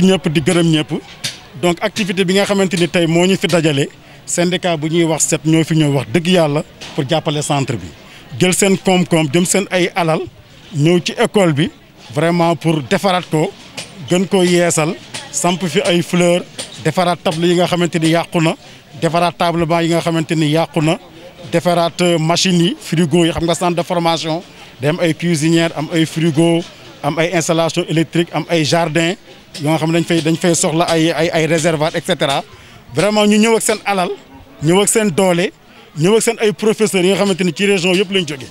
ñëpp di gërëm ñëpp donc activité bi nga xamante ni tey moo ñu fi dajale syndicat bu ñuy wax set ñoo fi ñëw wax dëgg yàlla pour jàppale centre bi jël seen koom-koom jëm seen ay alal ñëw ci école bi vraiment pour defaraat ko gën ko yeesal samp fi ay fleur defaraat table yi nga xamante ni yàqu na defaraat table banc yi nga xamante ni yàqu na defaraat machines yi frigo yi xam nga centre de formation day am ay cuisinière am ay frigo am ay installation électrique am ay jardin yoo nga xam ne dañ fay soxla ay réservoir et cetera vraiment ñu ñëw ak seen alal ñëw ak seen doole ñëw ak seen ay professeurs yi nga xamante ni ci région yëpp lañ jógee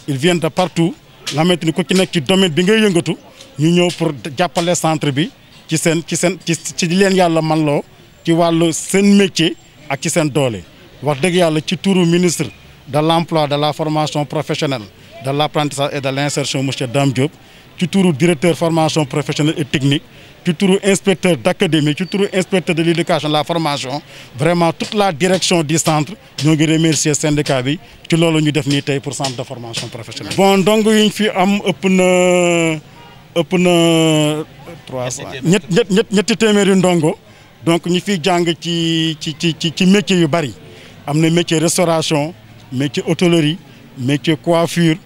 ils viennent de partout nga xamante ni ku ci nekk ci domaine bi ngay yëngatu ñu ñëw pour jàppale centre bi ci leen yàlla man loo ci wàllu seen métier ak ci seen doole wax dëgg yàlla ci turu ministre de l'emploi de la formation professionnelle de l'apprentissage et de l'insertion monsieur Dame Diop ci turu directeur formation professionnelle et technique ci turu inspecteur d'académie ci turu inspecteur de l'éducation de la formation vraiment toute la direction du centre ñoo ngi remercier syndicat bi ci loolu ñu def nii tey pour centre de formation professionnelle. bon donc yi ñu fi am ëpp na 300 ñetti téeméeri ndongo donc ñi fiy jàng ci métier yu bari am na métier restauration métier hôtellerie métier coiffure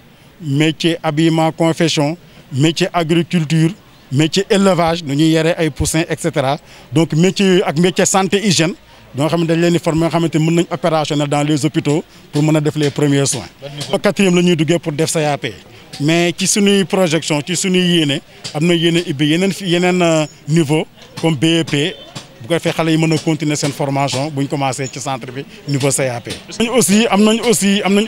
métier habillement confection métier agriculture métier élevage nu ñuy yore ay poussins et cetera donc métier yooyu ak métier santé hygiène doo xam ne dañ leen di former nga xamante ni mën nañ opérationnel dans les hôpitaux pour mën a def les premiers soins. quatrième la ñuy duggee pour def CAP mais ci suñuy projection ci suñuy yéene am na yéene ibbi yeneen niveau comme BEP bu ko defee xale yi mën a continuer seen formation bu ñu commencé ci centre bi niveau CAP. am nañ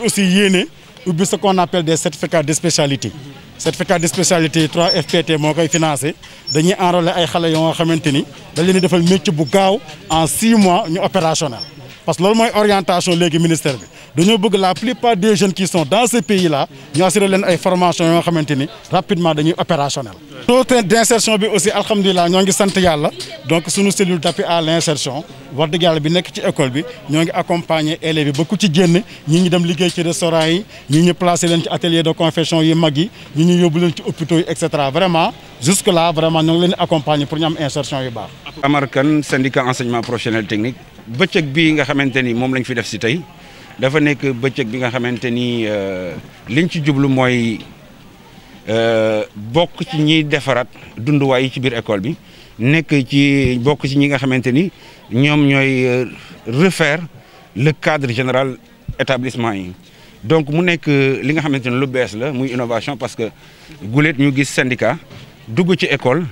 aussi yéene ubbi ce qu'on appelle des certificats de spécialité. certificat de spécialité 3FPT moo koy financé dañuy enrôler ay xale yoo nga xamante ni dañ leen di defal métier bu gaaw en 6 mois ñu opérationnel parce que loolu mooy orientation léegi ministère bi dañoo bëgg la plupart des jeunes qui sont dans ce pays là ñu assurer leen ay formation yoo nga xamante ni rapidement dañuy opérationnel. taux d'insertion bi aussi alhamdulilah ñoo ngi sant yàlla donc suñu cellule d'appui à l'insertion wax dëgg yàlla bi nekk ci école bi ñoo ngi accompagner élèves yi ba ku ci génn ñi dem liggéey ci restaurant yi ñi placer leen ci atelier de confection yi mag yi ñi yóbbu leen ci hôpitaux yi et cetera vraiment jusque là vraiment ñoo ngi leen di accompagner pour ñu am insertion yu baax. Amar Kane syndicat enseignement professionnel technique bëccëg bi nga xamante ni moom lañ fi def si tey dafa nekk bëccëg bi nga xamante ni liñ ci jublu mooy bokk ci ñiy defaraat dunduwaay yi ci biir école bi bokk ci ñi nga xamante ni ñoom ñooy refaire le cadre général établissement yi donc mu nekk li nga xamante ni lu bees la muy innovation parce que guléet ñu gis syndicat dugg ci école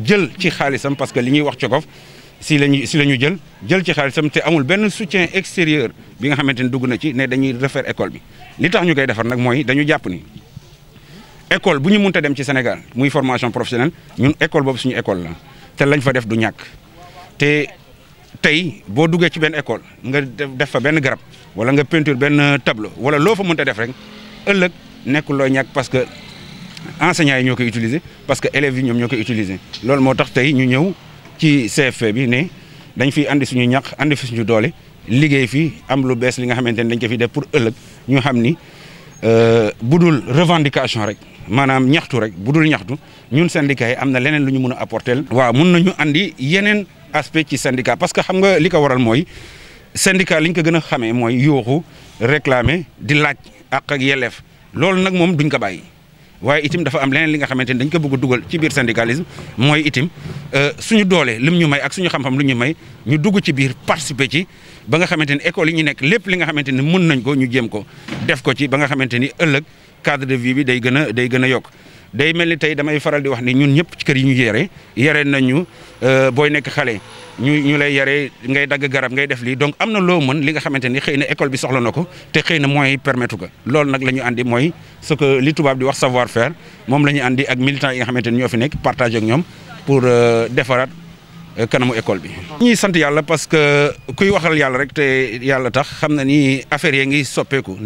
jël ci xaalisam parce que li ñuy wax cokof si la ñu jël ci xaalisam te amul benn soutien extérieur bi nga xamante ni dugg na ci ne dañuy refaire école bi li tax ñu koy defar nag mooy dañu jàpp ni école bu ñu mënta dem ci Sénégal muy formation professionnelle ñun école boobu suñu école la te lañ fa def du ñàkk te tey boo duggee ci benn école nga def fa benn garab wala nga peinture benn tableau wala loo fa mënta def rek ëllëg nekkul looy ñàkk parce que enseignants yi ñoo koy utiliser parce que élèves yi ñoom ñoo koy utiliser loolu moo tax tey ñu ñëw ci CFP bi ne dañ fiy andi suñu ñaq andi fi suñu doole liggéey fi am lu bees li nga xamante ni dañ ko fi def pour ëllëg ñu xam ni budul revendication rek maanaam ñaxtu rek budul ñaxtu ñun syndicat yi am na leneen lu ñu mën a apporter. waaw mun nañu andi yeneen aspect ci syndicat parce que xam nga li ko waral mooy syndicat li ñu ko gën a xamee mooy yuuxu réclamer di laaj ak yelleef loolu nag moom duñ ko bàyyi. waaye itam dafa am leneen li nga xamante ni dañ ko bëgg a dugal ci biir syndicalisme mooy itam suñu doole lim ñu may ak suñu xam-xam lu ñu may ñu dugg ci biir participer ci ba nga xamante ni école yi ñu nekk lépp li nga xamante ni mën nañ ko ñu jéem ko def ko ci ba nga xamante ni ëllëg cadre de vie bi day gën a yokk. day mel ni tey damay faral di wax ni ñun ñëpp ci kër yi ñu yare nañu booy nekk xale ñu lay yare ngay dagg garab ngay def lii donc am na loo mën li nga xamante ni xëy na école bi soxla na ko te xëy na moyens yi permettre ko loolu nag la ñu andi mooy ce que li tubaab di wax savoir faire moom la ñu andi ak militants yi nga xamante ni ñoo fi nekk partager ak ñoom pour defaraat kanamu école bi. ñuy sant yàlla parce que kuy waxal yàlla rek te yàlla tax xam na ni affaire yi ngi soppeeku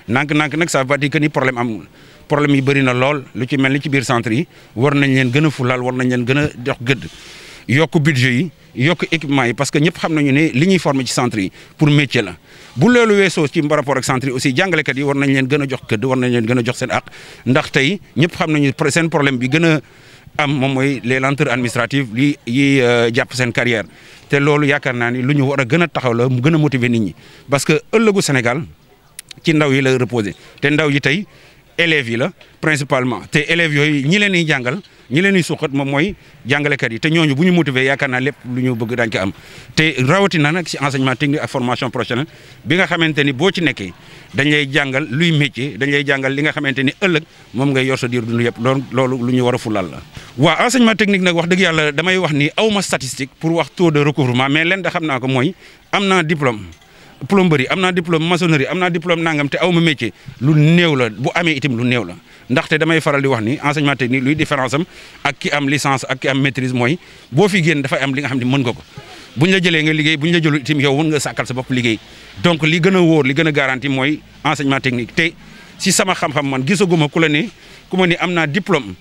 nànk-nànk nag ça veut dire que ni problème amul. problème yi bëri na lool lu ci mel ni ci biir centre yi war nañ leen gën a fulaal war nañ leen gën a jox gëdd yokk budget yi yokk équipement yi parce que ñëpp xam nañu ne li ñuy former ci centre yi pour métier la bu loolu weesoo ci par rapport ak centre yi aussi jàngalekat yi war nañ leen gën a jox gëdd war nañ leen gën a jox seen àq ndax tey ñëpp xam nañu seen problème bi gën a am moom mooy les lenteurs administratives yi jàpp seen carrière te loolu yaakaar naa ni lu ñu war a gën a taxaw la mu gën a motiver nit ñi parce que ëllëgu Sénégal ci ndaw yi la reposer te ndaw yi tey élèves yi la principalement te élèves yooyu ñi leen di jàngal ñi leen di suqat moom mooy jàngalekat yi te ñooñu bu ñu motiver yaakaar naa lépp lu ñu bëgg daañu ko am te rawatina nag si enseignement technique ak formation professionnelle bi nga xamante ni boo ci nekkee dañ lay jàngal luy métier dañ lay jàngal li nga xamante ni ëllëg moom ngay yor sa diir dund yëpp loolu lu ñu war a fulal la. waaw enseignement technique nag wax dëgg yàlla damay wax ni awma statistique pour wax taux de recouvrement mais leen da xam naa ko mooy am naa diplôme plomberie am naa diplôme maçonnerie am naa diplôme nangam te awma métier lu néew la bu amee itam lu néew la ndaxte damay faral di wax ni enseignement technique luy différence am ak ki am licence ak ki am maîtrise mooy boo fi génn dafay am li nga xam ne mën nga ko buñ la jëlee nga liggéey buñ la jëlul itam yow mën nga sàkkal sa bopp liggéey donc li gën a wóor li gën a garanti mooy enseignement technique te si sama xam-xam man gisaguma ku la ne ku ma ni am naa diplôme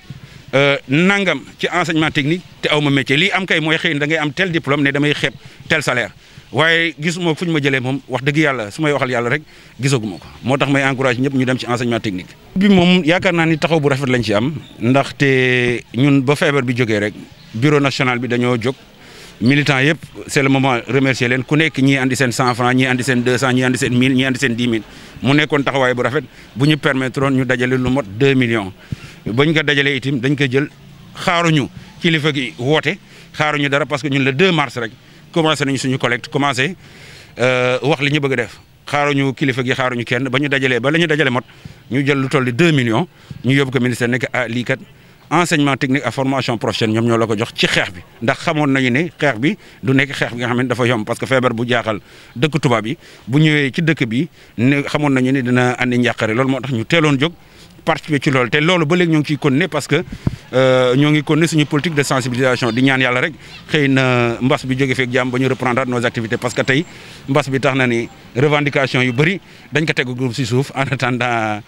nangam ci enseignement technique te awma métier lii am kay mooy xëy na da ngay am tel diplôme ne damay xeeb tel salaire waaye gisuma fu ñu ma jëlee moom wax dëgg yàlla su may waxal yàlla rek gisaguma ko moo tax may encourage ñëpp ñu dem ci enseignement technique. bi moom yaakaar naa ni taxaw bu rafet lañ ci am ndaxte ñun ba feebar bi jógee rek bureau national bi dañoo jóg militants yëpp c'est le moment remercier leen ku nekk ñii andi seen 100 francs ñii andi seen 200 ñii andi seen 1000 ñii andi seen 10 000 mu nekkoon taxawaay bu rafet bu ñu permettre ñu dajale lu mot 2 millions bañ ko dajalee itam dañ ko jël xaaruñu kilifa gi woote xaaruñu dara parce que ñun le 2 mars rek. commencé nañu suñu collecte commencé wax li ñu bëgg a def xaaruñu kilifa gi xaaruñu kenn ba ñu dajalee ba la ñu dajale mot ñu jël lu toll di 2 millions ñu yóbbu ko ministère nekk ah lii kat enseignement technique ak formation professionnelle ñoom ñoo la ko jox ci xeex bi ndax xamoon nañu ne xeex bi du nekk xeex bi nga xam ne dafa yomb parce que feebar bu jaaxal dëkk tubaab bi bu ñëwee ci dëkk bi ne xamoon nañu ne dina andi njàqare loolu moo tax ñu teeloon jóg participer ci loolu te loolu ba léegi ñoo ngi ciy continuer parce que ñoo ngi continuer suñu politique de sensibilisation di ñaan yàlla rek xëy na mbas bi jóge feek jàmm ba ñu reprendre nos activités parce que tey mbas bi tax na ni revendication yu bëri dañ ko tegu groupe si suuf en attendant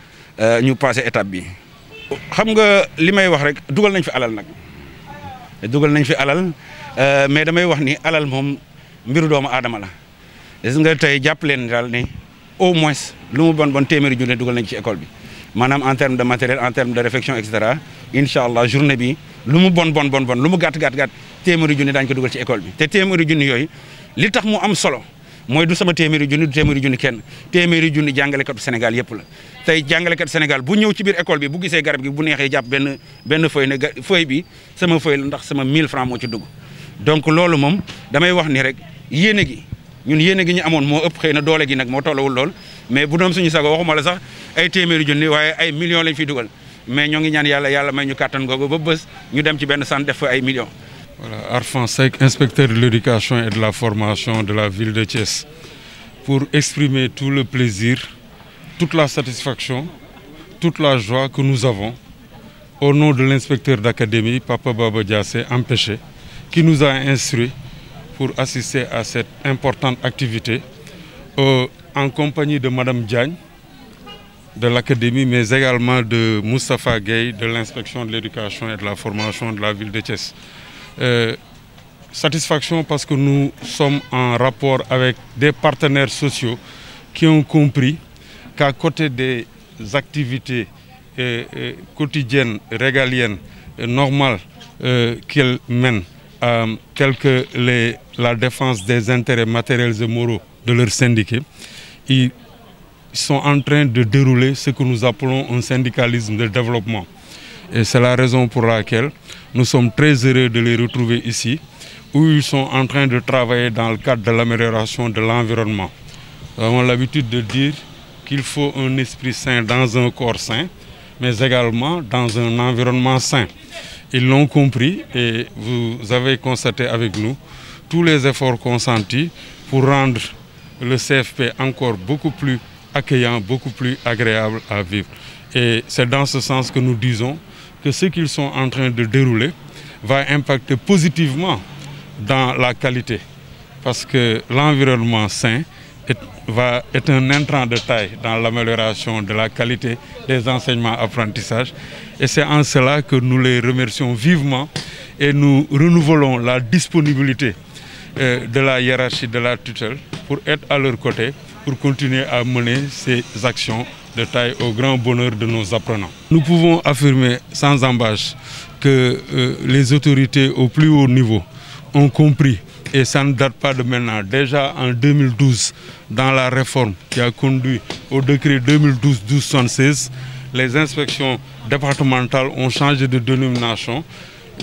ñu passé étape bi. xam nga li may wax rek dugal nañ fi alal nag dugal nañ fi alal mais damay wax ni alal moom mbiru doomu aadama la gis nga tey jàpp leen daal ne au moins lu mu bon téeméeri junne dugal nañ ci école bi. maanaam en terme de matériel en terme de réflexion et cetera incha allah journée bi lu mu bon lu mu gàtt téeméeri junni daañu ko dugal ci école bi te téeméeri junni yooyu li tax mu am solo mooy du sama téeméeri junni du téeméeri junni kenn téeméeri junni jàngalekatu Sénégal yëpp la tey jàngalekat Sénégal bu ñëw ci biir école bi bu gisee garab gi bu neexee jàpp benn feuille ne feuille bi sama feuille la ndax sama 1000 francs moo ci dugg donc loolu moom damay wax ni rek yéene gi ñun yéene gi ñu amoon moo ëpp xëy na doole gi nag moo tollawul lool mais bu doon suñu sago waxuma la sax ay téeméeri junni waaye ay millions lañ fiy dugal mais ñoo ngi ñaan yàlla may ñu kàttan googu ba bés ñu dem ci benn centre def fa ay millions. Voilà, Arfan Seck, inspecteur de l'éducation et de la formation de la ville de Thiès, pour exprimer tout le plaisir, toute la satisfaction, toute la joie que nous avons au nom de l'inspecteur d'académie, Papa Baba Diassé, empêché, qui nous a instruits pour assister à cette importante activité en compagnie de Madame Diagne de l'académie, mais également de Moustapha Gueye de l'inspection de l'éducation et de la formation de la ville de Thiès. Satisfaction parce que nous sommes en rapport avec des partenaires sociaux qui ont compris qu'à côté des activités quotidiennes, régaliennes, normales qu'elles mènent, telles que la défense des intérêts matériels et moraux de leurs syndiqués, ils sont en train de dérouler ce que nous appelons un syndicalisme de développement. Et c'est la raison pour laquelle nous sommes très heureux de les retrouver ici, où ils sont en train de travailler dans le cadre de l'amélioration de l'environnement. Nous avons l'habitude de dire qu'il faut un esprit sain dans un corps sain, mais également dans un environnement sain. Ils l'ont compris et vous avez constaté avec nous tous les efforts consentis pour rendre le CFP encore beaucoup plus accueillant, beaucoup plus agréable à vivre. Et c'est dans ce sens que nous disons que ce qu'ils sont en train de dérouler va impacter positivement dans la qualité. Parce que l'environnement sain est un intrant de taille dans l'amélioration de la qualité des enseignements-apprentissages. Et c'est en cela que nous les remercions vivement et nous renouvelons la disponibilité de la hiérarchie de la tutelle pour être à leur côté, pour continuer à mener ces actions de taille au grand bonheur de nos apprenants. Nous pouvons affirmer sans embâche que les autorités au plus haut niveau ont compris, et ça ne date pas de maintenant, déjà en 2012, dans la réforme qui a conduit au décret 2012-1276, les inspections départementales ont changé de dénomination.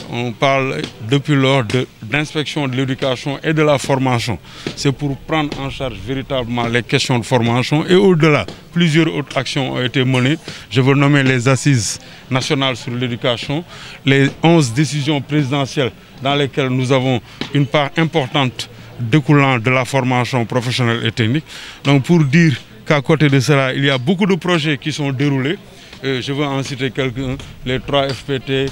On parle depuis lors d'inspection de l'éducation et de la formation. C'est pour prendre en charge véritablement les questions de formation. Et au-delà, plusieurs autres actions ont été menées. Je veux nommer les assises nationales sur l'éducation, les 11 décisions présidentielles dans lesquelles nous avons une part importante découlant de la formation professionnelle et technique. Donc pour dire qu'à côté de cela, il y a beaucoup de projets qui sont déroulés. Je veux en citer quelques-uns, les 3 FPT,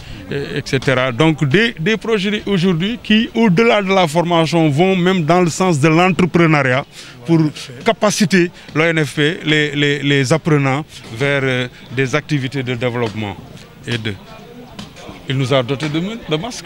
etc. Donc des projets aujourd'hui qui, au-delà de la formation, vont même dans le sens de l'entrepreneuriat pour capaciter l'ONFP, les apprenants vers des activités de développement. Il nous a doté de masques.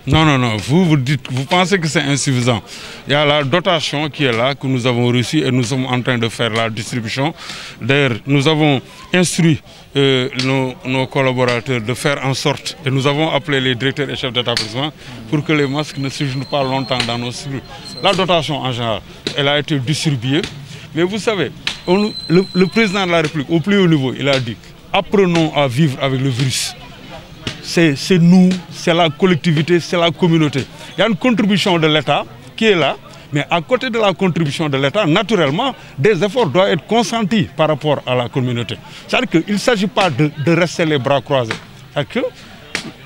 Non, non, non, vous pensez que c'est insuffisant. Il y a la dotation qui est là, que nous avons reçue et nous sommes en train de faire la distribution. D'ailleurs, nous avons instruit nos collaborateurs de faire en sorte, et nous avons appelé les directeurs et chefs d'établissement pour que les masques ne séjournent pas longtemps dans nos cellules. La dotation en général, elle a été distribuée. Mais vous savez, le président de la République, au plus haut niveau, il a dit, apprenons à vivre avec le virus. C'est nous, c'est la collectivité, c'est la communauté. Il y a une contribution de l'État qui est là, mais à côté de la contribution de l'État, naturellement, des efforts doivent être consentis par rapport à la communauté. C'est-à-dire qu'il ne s'agit pas de rester les bras croisés.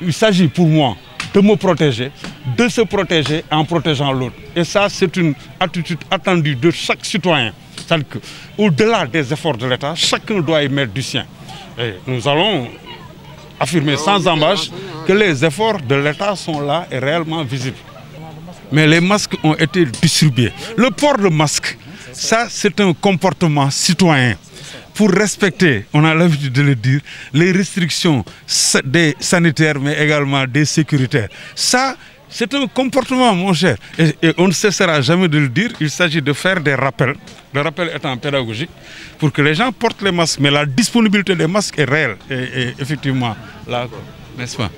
Il s'agit pour moi de me protéger, de se protéger en protégeant l'autre. Et ça, c'est une attitude attendue de chaque citoyen. C'est-à-dire qu'au-delà des efforts de l'État, chacun doit y mettre du sien. Et nous allons affirmer sans embâche que les efforts de l'État sont là et réellement visibles. Mais les masques ont été distribués. Le port de masque, ça c'est un comportement citoyen pour respecter, on a l'habitude de le dire, les restrictions des sanitaires mais également des sécuritaires. Ça, c'est un comportement, mon cher, et on ne cessera jamais de le dire. Il s'agit de faire des rappels, le rappel étant pédagogique, pour que les gens portent les masques. Mais la disponibilité des masques est réelle, et effectivement, là, n'est-ce pas?